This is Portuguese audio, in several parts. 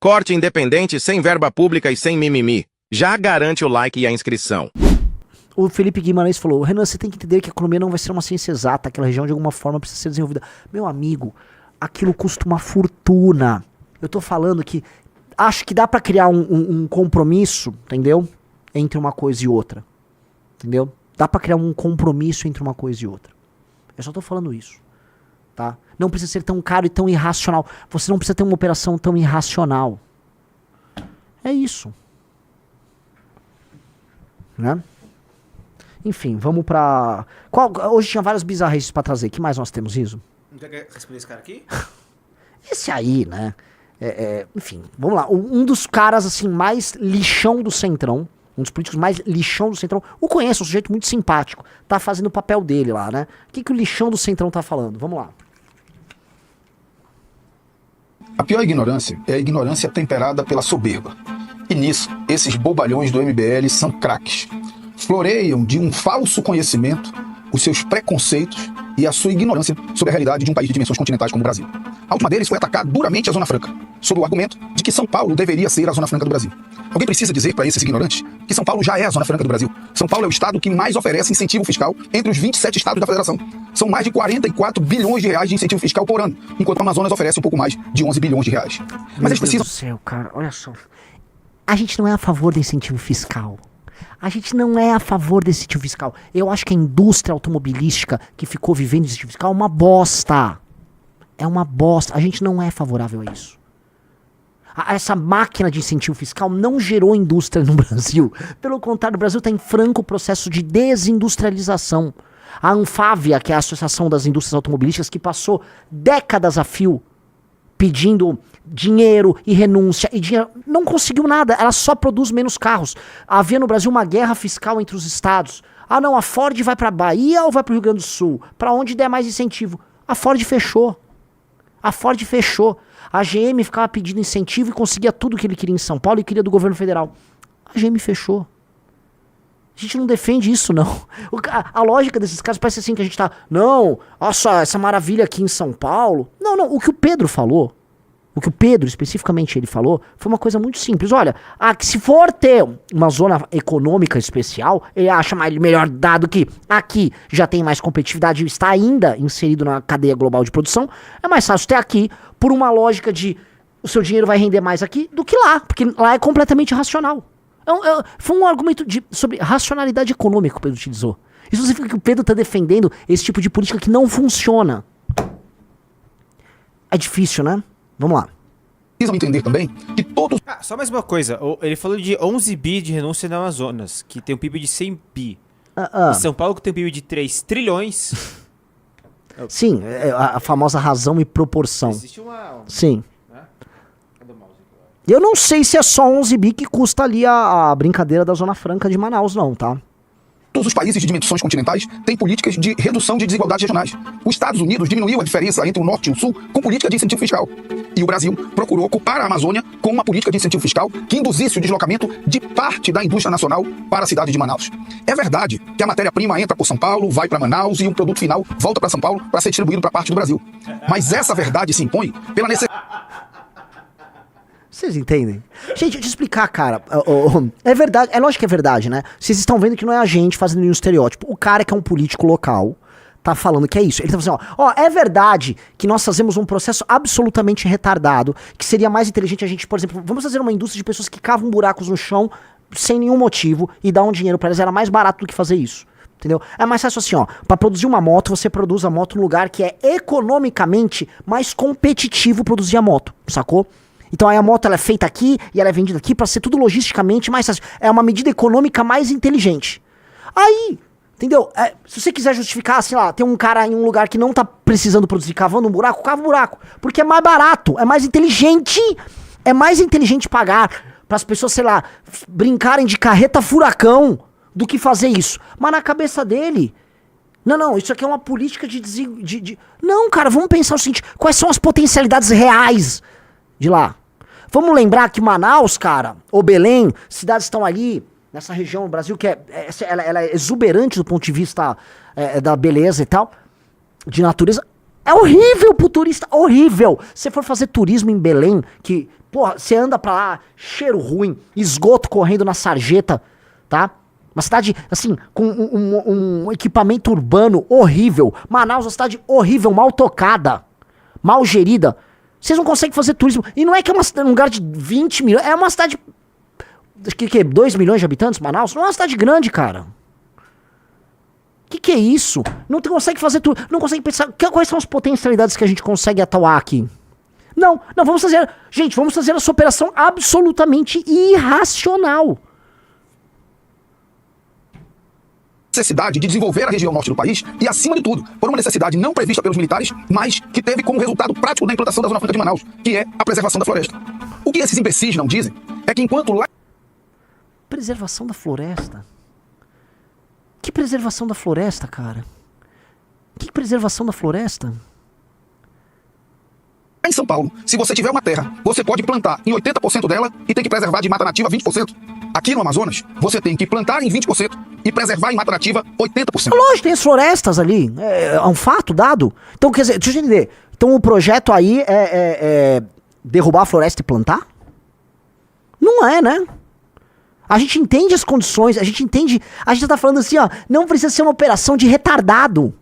Corte independente, sem verba pública e sem mimimi. Já garante o like e a inscrição. O Felipe Guimarães falou: Renan, você tem que entender que a economia não vai ser uma ciência exata, aquela região de alguma forma precisa ser desenvolvida. Meu amigo, aquilo custa uma fortuna. Eu tô falando que acho que dá pra criar um compromisso, entendeu? Entre uma coisa e outra. Entendeu? Dá pra criar um compromisso entre uma coisa e outra. Eu só tô falando isso. Tá? Não precisa ser tão caro e tão irracional. Você não precisa ter uma operação tão irracional. É isso. Né? Enfim, vamos pra... Hoje tinha várias bizarrices pra trazer. O que mais nós temos, Riso? Não quer responder esse cara aqui? Esse aí, né? Enfim, vamos lá. Um dos caras, assim, mais lixão do Centrão, um dos políticos mais lixão do Centrão, o conheço, um sujeito muito simpático, tá fazendo o papel dele lá, né? O que o lixão do Centrão tá falando? Vamos lá. A pior ignorância é a ignorância temperada pela soberba. E nisso, esses bobalhões do MBL são craques. Floreiam de um falso conhecimento os seus preconceitos e a sua ignorância sobre a realidade de um país de dimensões continentais como o Brasil. A última deles foi atacar duramente a Zona Franca, sob o argumento de que São Paulo deveria ser a Zona Franca do Brasil. Alguém precisa dizer para esses ignorantes que São Paulo já é a Zona Franca do Brasil. São Paulo é o estado que mais oferece incentivo fiscal entre os 27 estados da federação. São mais de 44 bilhões de reais de incentivo fiscal por ano, enquanto o Amazonas oferece um pouco mais de 11 bilhões de reais. Mas eles precisam... Meu Deus do céu, cara, olha só. A gente não é a favor do incentivo fiscal. A gente não é a favor desse incentivo fiscal. Eu acho que a indústria automobilística que ficou vivendo esse incentivo fiscal é uma bosta. É uma bosta. A gente não é favorável a isso. Essa máquina de incentivo fiscal não gerou indústria no Brasil. Pelo contrário, o Brasil está em franco processo de desindustrialização. A Anfávia, que é a Associação das Indústrias Automobilísticas, que passou décadas a fio pedindo dinheiro e renúncia e dinheiro, não conseguiu nada, ela só produz menos carros. Havia no Brasil uma guerra fiscal entre os estados. Ah não, a Ford vai pra Bahia ou vai pro Rio Grande do Sul? Pra onde der mais incentivo? A Ford fechou. A Ford fechou. A GM ficava pedindo incentivo e conseguia tudo que ele queria em São Paulo e queria do governo federal. A GM fechou. A gente não defende isso, não. A lógica desses casos parece assim que a gente tá... Não, olha só, essa maravilha aqui em São Paulo. Não, não, o que o Pedro falou, o que o Pedro, especificamente, ele falou, foi uma coisa muito simples. Olha, que se for ter uma zona econômica especial, ele acha melhor dado que aqui já tem mais competitividade e está ainda inserido na cadeia global de produção, é mais fácil ter aqui por uma lógica de o seu dinheiro vai render mais aqui do que lá, porque lá é completamente racional. Foi um argumento sobre racionalidade econômica que o Pedro utilizou. Isso significa que o Pedro está defendendo esse tipo de política que não funciona. É difícil, né? Vamos lá. Precisam entender também que todos... Só mais uma coisa. Ele falou de 11 bi de renúncia no Amazonas, que tem um PIB de 100 bi. E São Paulo, que tem um PIB de 3 trilhões... Sim, a famosa razão e proporção. Existe uma... Sim. Eu não sei se é só 11 bi que custa ali a brincadeira da Zona Franca de Manaus, não, tá? Todos os países de dimensões continentais têm políticas de redução de desigualdades regionais. Os Estados Unidos diminuiu a diferença entre o Norte e o Sul com política de incentivo fiscal. E o Brasil procurou ocupar a Amazônia com uma política de incentivo fiscal que induzisse o deslocamento de parte da indústria nacional para a cidade de Manaus. É verdade que a matéria-prima entra por São Paulo, vai para Manaus e o produto final volta para São Paulo para ser distribuído para parte do Brasil. Mas essa verdade se impõe pela necessidade... Vocês entendem? Gente, deixa eu explicar, cara. É verdade, é lógico que é verdade, né? Vocês estão vendo que não é a gente fazendo nenhum estereótipo. O cara que é um político local tá falando que é isso. Ele tá falando assim, ó, é verdade que nós fazemos um processo absolutamente retardado, que seria mais inteligente a gente, por exemplo, vamos fazer uma indústria de pessoas que cavam buracos no chão sem nenhum motivo e dar um dinheiro pra elas. Era mais barato do que fazer isso. Entendeu? É mais fácil assim, ó. Pra produzir uma moto, você produz a moto num lugar que é economicamente mais competitivo produzir a moto, sacou? Então aí a moto ela é feita aqui e ela é vendida aqui pra ser tudo logisticamente mais fácil. É uma medida econômica mais inteligente. Aí, entendeu? Se você quiser justificar, sei lá, tem um cara em um lugar que não tá precisando produzir cavando um buraco, cava um buraco. Porque é mais barato, é mais inteligente. É mais inteligente pagar pras pessoas, sei lá, brincarem de carreta furacão do que fazer isso. Mas na cabeça dele... Não, isso aqui é uma política de... Não, cara, vamos pensar o seguinte, quais são as potencialidades reais de lá? Vamos lembrar que Manaus, cara, ou Belém, cidades estão ali, nessa região do Brasil, que ela é exuberante do ponto de vista da beleza e tal, de natureza. É horrível pro turista, horrível. Se for fazer turismo em Belém, que Porra, você anda pra lá, cheiro ruim, esgoto correndo na sarjeta, tá? Uma cidade, assim, com um equipamento urbano horrível. Manaus é uma cidade horrível, mal tocada, mal gerida. Vocês não conseguem fazer turismo. E não é que é um lugar de 20 milhões, é uma cidade... Acho que 2 milhões de habitantes, Manaus? Não é uma cidade grande, cara. Que é isso? Não consegue fazer tudo, não consegue pensar... Quais são as potencialidades que a gente consegue atuar aqui? Não, vamos fazer... Gente, vamos fazer essa operação absolutamente irracional. Necessidade de desenvolver a região norte do país e, acima de tudo, por uma necessidade não prevista pelos militares, mas que teve como resultado prático da implantação da Zona Franca de Manaus, que é a preservação da floresta. O que esses imbecis não dizem é que enquanto lá... Preservação da floresta? Que preservação da floresta, cara? Que preservação da floresta? Em São Paulo, se você tiver uma terra, você pode plantar em 80% dela e tem que preservar de mata nativa 20%. Aqui no Amazonas, você tem que plantar em 20% e preservar em mata nativa 80%. Lógico, tem as florestas ali. É um fato dado. Então, quer dizer, deixa eu entender. Então o projeto aí é derrubar a floresta e plantar? Não é, né? A gente entende as condições, a gente entende... A gente tá falando assim, ó, não precisa ser uma operação de retardado.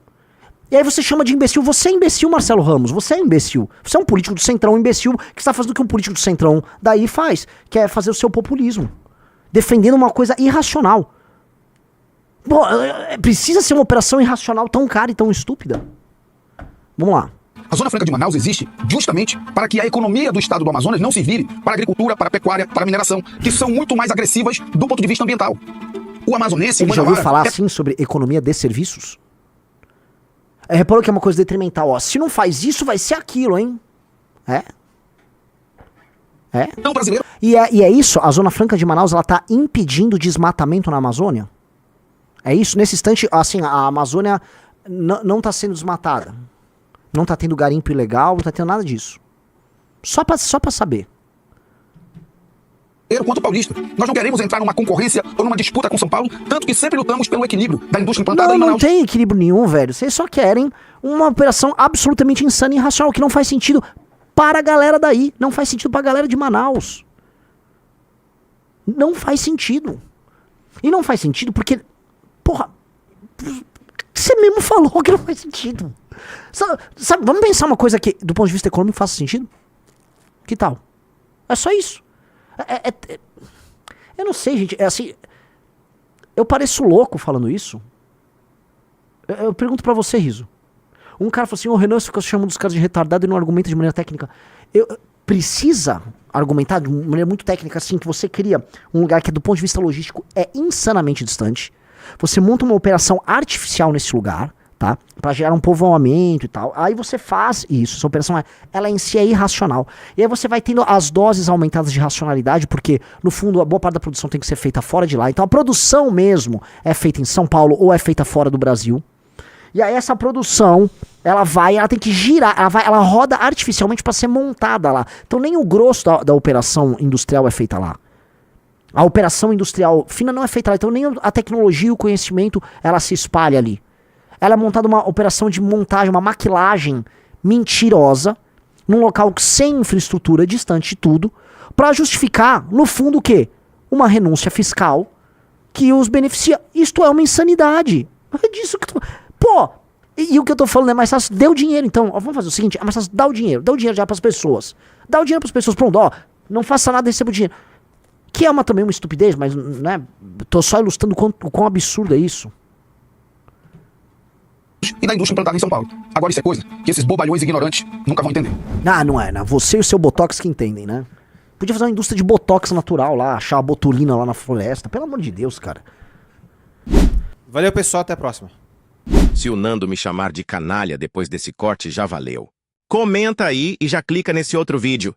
E aí você chama de imbecil. Você é imbecil, Marcelo Ramos. Você é imbecil. Você é um político do Centrão imbecil que está fazendo o que um político do Centrão daí faz, que é fazer o seu populismo. Defendendo uma coisa irracional. Pô, precisa ser uma operação irracional tão cara e tão estúpida? Vamos lá. A Zona Franca de Manaus existe justamente para que a economia do estado do Amazonas não se vire para a agricultura, para a pecuária, para a mineração, que são muito mais agressivas do ponto de vista ambiental. O amazonense... Ele já ouviu falar assim sobre economia de serviços? Reparou que é uma coisa detrimental, ó. Se não faz isso, vai ser aquilo, hein? É? Não brasileiro. E é isso, a Zona Franca de Manaus, ela tá impedindo o desmatamento na Amazônia? É isso? Nesse instante, assim, a Amazônia não tá sendo desmatada. Não tá tendo garimpo ilegal, não tá tendo nada disso. Só pra saber. Quanto paulista. Nós não queremos entrar numa concorrência ou numa disputa com São Paulo, tanto que sempre lutamos pelo equilíbrio da indústria implantada em Manaus. Não tem equilíbrio nenhum, velho. Vocês só querem uma operação absolutamente insana e irracional, que não faz sentido para a galera daí. Não faz sentido pra galera de Manaus. Não faz sentido. E não faz sentido porque, porra, você mesmo falou que não faz sentido. Sabe, vamos pensar uma coisa que, do ponto de vista econômico, faça sentido? Que tal? É só isso. Eu não sei, gente. É assim. Eu pareço louco falando isso. Eu pergunto pra você, Riso. Um cara falou assim: ô Renan, você fica chamando os caras de retardado e não argumenta de maneira técnica. Precisa argumentar de maneira muito técnica, assim, que você cria um lugar que, do ponto de vista logístico, é insanamente distante. Você monta uma operação artificial nesse lugar, tá? Pra gerar um povoamento e tal. Aí você faz isso. Essa operação, ela em si é irracional. E aí você vai tendo as doses aumentadas de racionalidade, porque, no fundo, a boa parte da produção tem que ser feita fora de lá. Então a produção mesmo é feita em São Paulo ou é feita fora do Brasil. E aí essa produção, ela tem que girar, ela roda artificialmente para ser montada lá. Então nem o grosso da operação industrial é feita lá. A operação industrial fina não é feita lá. Então nem a tecnologia e o conhecimento, ela se espalha ali. Ela é montada uma operação de montagem, uma maquilagem mentirosa, num local sem infraestrutura, distante de tudo, para justificar, no fundo, o quê? Uma renúncia fiscal que os beneficia. Isto é uma insanidade. É disso que Pô, e o que eu tô falando é mais fácil, dê o dinheiro então. Ó, vamos fazer o seguinte, é mais fácil, dá o dinheiro já pras pessoas. Dá o dinheiro pras pessoas, pronto, ó, não faça nada, receba o dinheiro. Que é também uma estupidez, mas, né, tô só ilustrando o quão absurdo é isso. E da indústria implantada em São Paulo. Agora isso é coisa que esses bobalhões ignorantes nunca vão entender. Não é, né? Você e o seu Botox que entendem, né? Podia fazer uma indústria de Botox natural lá, achar a botulina lá na floresta. Pelo amor de Deus, cara. Valeu, pessoal. Até a próxima. Se o Nando me chamar de canalha depois desse corte, já valeu. Comenta aí e já clica nesse outro vídeo.